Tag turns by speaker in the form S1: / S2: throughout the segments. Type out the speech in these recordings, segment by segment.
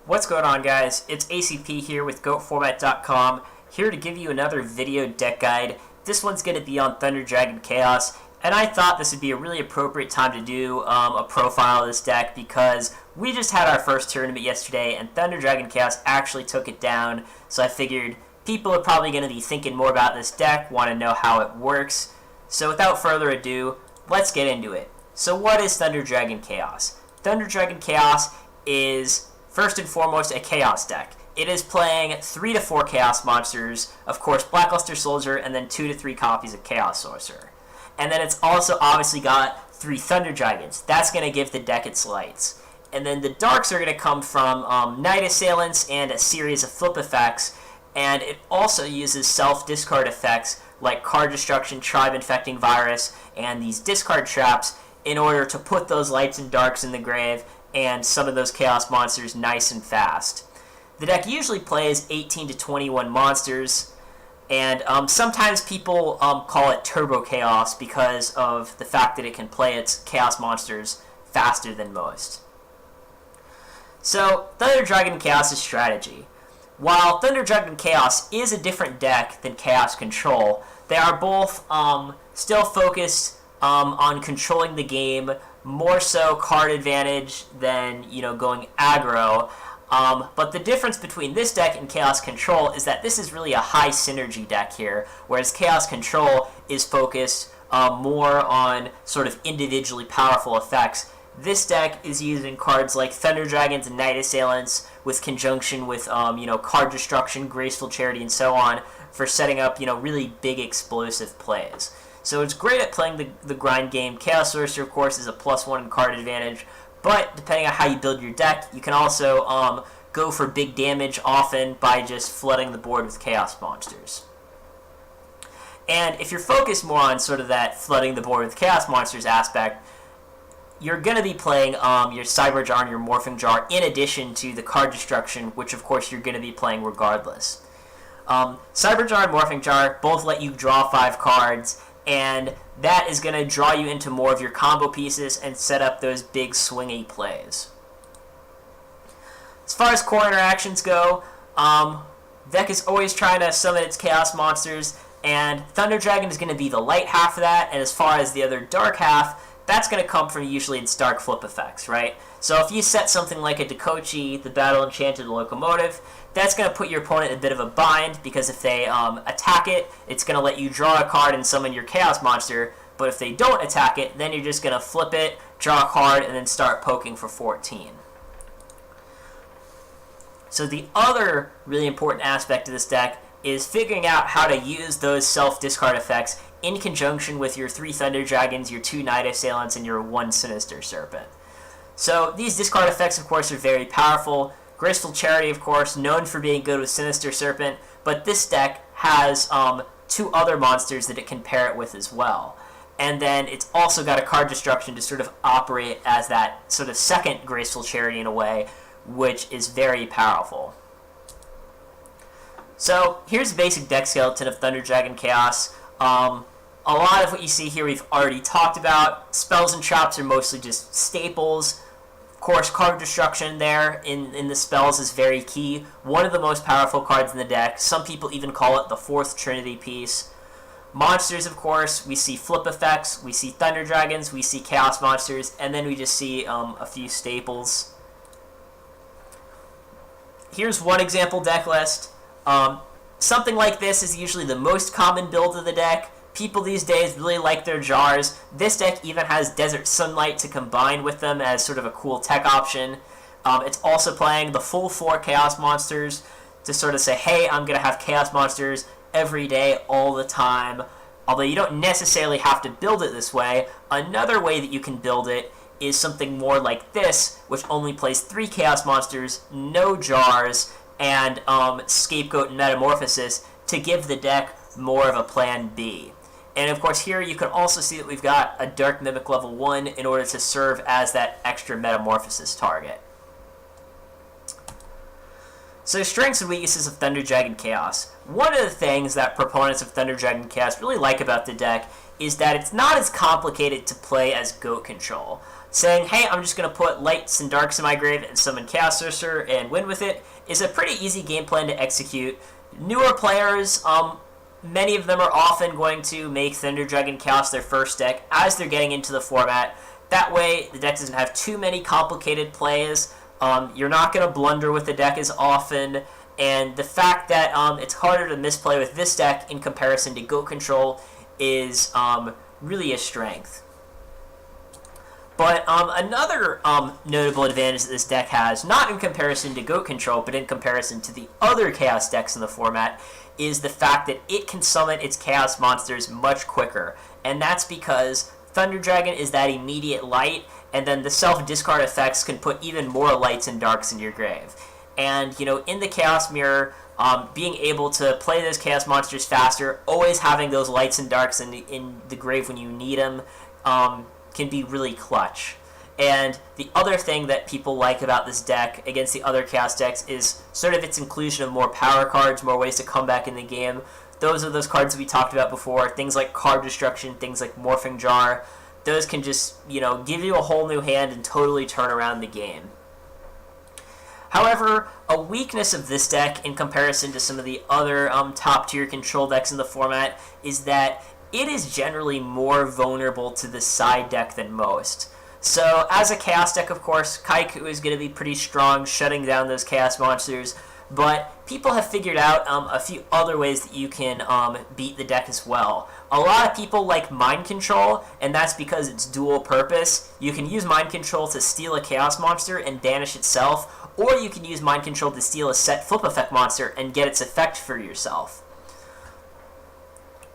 S1: What's going on, guys? It's ACP here with GoatFormat.com, here to give you another video deck guide. This one's going to be on Thunder Dragon Chaos, and I thought this would be a really appropriate time to do a profile of this deck because we just had our first tournament yesterday, and Thunder Dragon Chaos actually took it down, so I figured people are probably going to be thinking more about this deck, want to know how it works. So without further ado, let's get into it. So what is Thunder Dragon Chaos? Thunder Dragon Chaos is first and foremost a Chaos deck. It is playing 3 to 4 Chaos monsters, of course Blackluster Soldier, and then 2 to 3 copies of Chaos Sorcerer. And then it's also obviously got 3 Thunder Dragons. That's going to give the deck its lights. And then the darks are going to come from Night Assailants and a series of flip effects, and it also uses self-discard effects like Card Destruction, Tribe Infecting Virus, and these discard traps in order to put those lights and darks in the grave and some of those Chaos monsters nice and fast. The deck usually plays 18 to 21 monsters, and sometimes people call it Turbo Chaos because of the fact that it can play its Chaos monsters faster than most. So, Thunder Dragon Chaos' strategy. While Thunder Dragon Chaos is a different deck than Chaos Control, they are both still focused on controlling the game, more so card advantage than, going aggro. But the difference between this deck and Chaos Control is that this is really a high synergy deck here, whereas Chaos Control is focused more on sort of individually powerful effects. This deck is using cards like Thunder Dragons and Night Assailants with conjunction with, Card Destruction, Graceful Charity, and so on for setting up, really big explosive plays. So it's great at playing the grind game. Chaos Sorcerer, of course, is a +1 in card advantage, but depending on how you build your deck, you can also go for big damage often by just flooding the board with Chaos monsters. And if you're focused more on sort of that flooding the board with Chaos monsters aspect, you're going to be playing your Cyber Jar and your Morphing Jar in addition to the Card Destruction, which of course you're going to be playing regardless. Cyber Jar and Morphing Jar both let you draw 5 cards, and that is going to draw you into more of your combo pieces and set up those big swingy plays. As far as core interactions go, deck is always trying to summon its Chaos monsters, and Thunder Dragon is going to be the light half of that, and as far as the other dark half, that's going to come from usually its dark flip effects, right? So if you set something like a Dekochi, the Battle Enchanted Locomotive, that's going to put your opponent in a bit of a bind, because if they attack it, it's going to let you draw a card and summon your Chaos monster, but if they don't attack it, then you're just going to flip it, draw a card, and then start poking for 14. So the other really important aspect of this deck is figuring out how to use those self-discard effects in conjunction with your 3 Thunder Dragons, your 2 Night Assailants, and your 1 Sinister Serpent. So these discard effects, of course, are very powerful. Graceful Charity, of course, known for being good with Sinister Serpent, but this deck has 2 other monsters that it can pair it with as well. And then it's also got a Card Destruction to sort of operate as that sort of second Graceful Charity in a way, which is very powerful. So here's a basic deck skeleton of Thunder Dragon Chaos. A lot of what you see here we've already talked about. Spells and traps are mostly just staples. Of course, Card Destruction there in the spells is very key. One of the most powerful cards in the deck. Some people even call it the 4th Trinity piece. Monsters, of course, we see flip effects, we see Thunder Dragons, we see Chaos monsters, and then we just see a few staples. Here's one example deck list. Something like this is usually the most common build of the deck. People these days really like their jars. This deck even has Desert Sunlight to combine with them as sort of a cool tech option. It's also playing the full 4 Chaos monsters to sort of say, hey, I'm going to have Chaos monsters every day, all the time. Although you don't necessarily have to build it this way. Another way that you can build it is something more like this, which only plays 3 Chaos monsters, no jars, and Scapegoat and Metamorphosis to give the deck more of a plan B. And of course here you can also see that we've got a Dark Mimic level 1 in order to serve as that extra Metamorphosis target. So strengths and weaknesses of Thunder Dragon Chaos. One of the things that proponents of Thunder Dragon Chaos really like about the deck is that it's not as complicated to play as Goat Control. saying, hey, I'm just going to put lights and darks in my grave and summon Chaos Sorcerer and win with it, is a pretty easy game plan to execute. Newer players, many of them are often going to make Thunder Dragon Chaos their first deck as they're getting into the format. That way, the deck doesn't have too many complicated plays. You're not going to blunder with the deck as often, and the fact that it's harder to misplay with this deck in comparison to Goat Control is really a strength. But another notable advantage that this deck has, not in comparison to Goat Control, but in comparison to the other Chaos decks in the format, is the fact that it can summon its Chaos monsters much quicker. And that's because Thunder Dragon is that immediate light, and then the self-discard effects can put even more lights and darks in your grave. And, in the Chaos Mirror, being able to play those Chaos monsters faster, always having those lights and darks in the grave when you need them, can be really clutch. And the other thing that people like about this deck against the other Chaos decks is sort of its inclusion of more power cards, more ways to come back in the game. Those are those cards that we talked about before, things like Card Destruction, things like Morphing Jar. Those can just, give you a whole new hand and totally turn around the game. However, a weakness of this deck in comparison to some of the other top-tier control decks in the format is that it is generally more vulnerable to the side deck than most. So, as a Chaos deck, of course, Kaiku is going to be pretty strong, shutting down those Chaos monsters, but people have figured out a few other ways that you can beat the deck as well. A lot of people like Mind Control, and that's because it's dual purpose. You can use Mind Control to steal a Chaos monster and banish itself, or you can use Mind Control to steal a set flip effect monster and get its effect for yourself.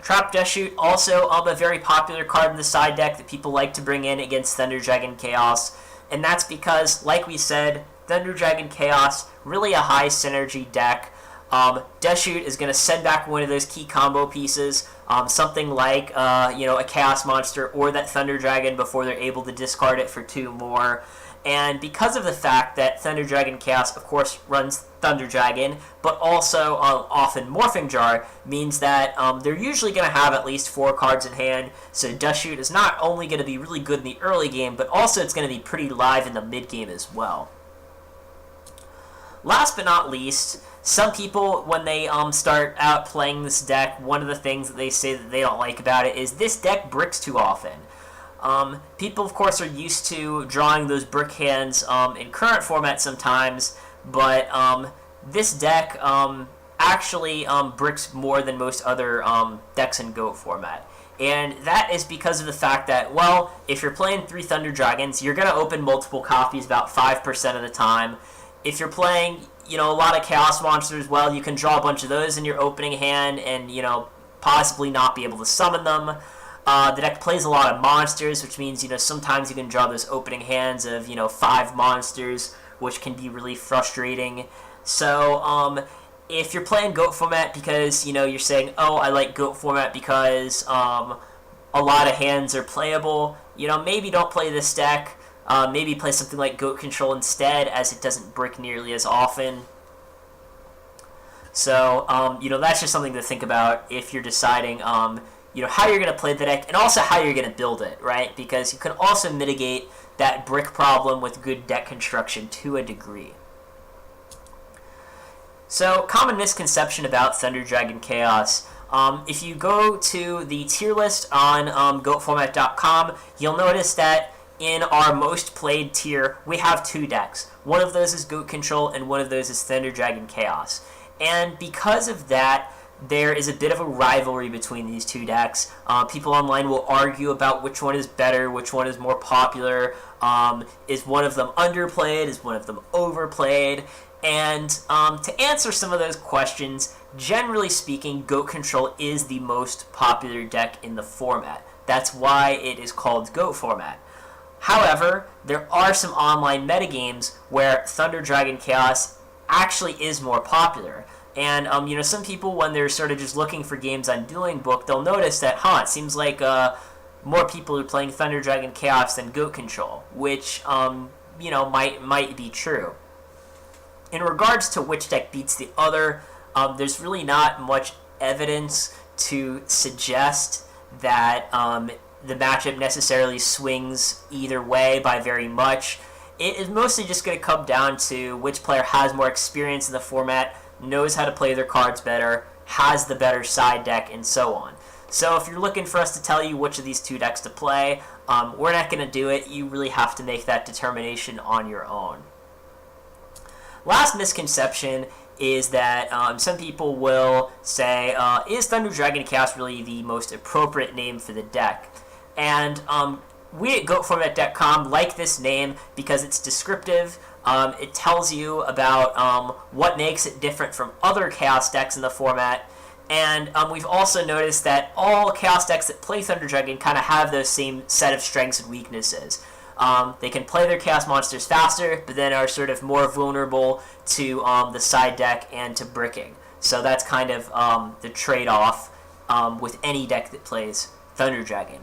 S1: Trap Death Shoot, also a very popular card in the side deck that people like to bring in against Thunder Dragon Chaos, and that's because, like we said, Thunder Dragon Chaos, really a high synergy deck. Death Shoot is going to send back one of those key combo pieces, something like a Chaos Monster or that Thunder Dragon before they're able to discard it for 2 more. And because of the fact that Thunder Dragon Chaos, of course, runs Thunder Dragon, but also often Morphing Jar, means that they're usually going to have at least 4 cards in hand, so Death Shoot is not only going to be really good in the early game, but also it's going to be pretty live in the mid game as well. Last but not least, some people, when they start out playing this deck, one of the things that they say that they don't like about it is this deck bricks too often. People, of course, are used to drawing those brick hands in current format sometimes, but this deck actually bricks more than most other decks in GOAT format. And that is because of the fact that, well, if you're playing 3 Thunder Dragons, you're going to open multiple copies about 5% of the time. If you're playing, a lot of Chaos Monsters, well, you can draw a bunch of those in your opening hand and, possibly not be able to summon them. The deck plays a lot of monsters, which means, sometimes you can draw those opening hands of, 5 monsters, which can be really frustrating. So, if you're playing GOAT format because, you're saying, oh, I like GOAT format because a lot of hands are playable, maybe don't play this deck. Maybe play something like Goat Control instead, as it doesn't brick nearly as often. So, that's just something to think about if you're deciding, how you're going to play the deck, and also how you're going to build it, right? Because you can also mitigate that brick problem with good deck construction to a degree. So, common misconception about Thunder Dragon Chaos. If you go to the tier list on GOATformat.com, you'll notice that in our most played tier, we have 2 decks. One of those is Goat Control, and one of those is Thunder Dragon Chaos. And because of that, there is a bit of a rivalry between these 2 decks. People online will argue about which one is better, which one is more popular. Is one of them underplayed? Is one of them overplayed? And to answer some of those questions, generally speaking, Goat Control is the most popular deck in the format. That's why it is called GOAT format. However, there are some online metagames where Thunder Dragon Chaos actually is more popular. And, some people, when they're sort of just looking for games on Dueling Book, they'll notice that, it seems like more people are playing Thunder Dragon Chaos than Goat Control, which, might be true. In regards to which deck beats the other, there's really not much evidence to suggest that the matchup necessarily swings either way by very much. It is mostly just going to come down to which player has more experience in the format, knows how to play their cards better, has the better side deck, and so on. So if you're looking for us to tell you which of these two decks to play, we're not going to do it. You really have to make that determination on your own. Last misconception is that some people will say, is Thunder Dragon Chaos really the most appropriate name for the deck? And we at GoatFormat.com like this name because it's descriptive. It tells you about what makes it different from other Chaos decks in the format. And we've also noticed that all Chaos decks that play Thunder Dragon kind of have those same set of strengths and weaknesses. They can play their Chaos monsters faster, but then are sort of more vulnerable to the side deck and to bricking. So that's kind of the trade-off with any deck that plays Thunder Dragon.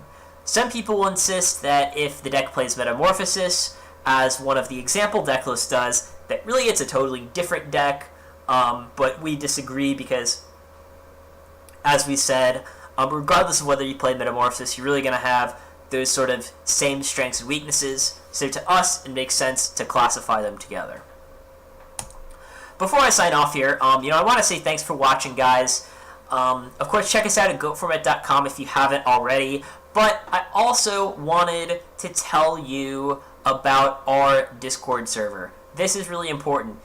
S1: Some people will insist that if the deck plays Metamorphosis, as one of the example deck lists does, that really it's a totally different deck, but we disagree because, as we said, regardless of whether you play Metamorphosis, you're really going to have those sort of same strengths and weaknesses, so to us, it makes sense to classify them together. Before I sign off here, I want to say thanks for watching, guys. Of course, check us out at GoatFormat.com if you haven't already, but I also wanted to tell you about our Discord server. This is really important.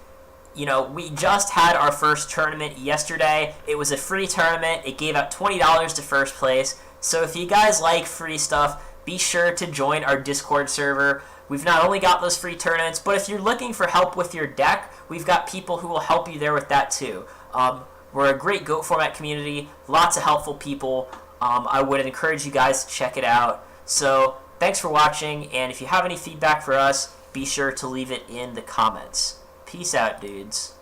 S1: We just had our first tournament yesterday. It was a free tournament. It gave out $20 to first place. So if you guys like free stuff, be sure to join our Discord server. We've not only got those free tournaments, but if you're looking for help with your deck, we've got people who will help you there with that too. We're a great GOAT format community, lots of helpful people. I would encourage you guys to check it out. So thanks for watching, and if you have any feedback for us, be sure to leave it in the comments. Peace out, dudes.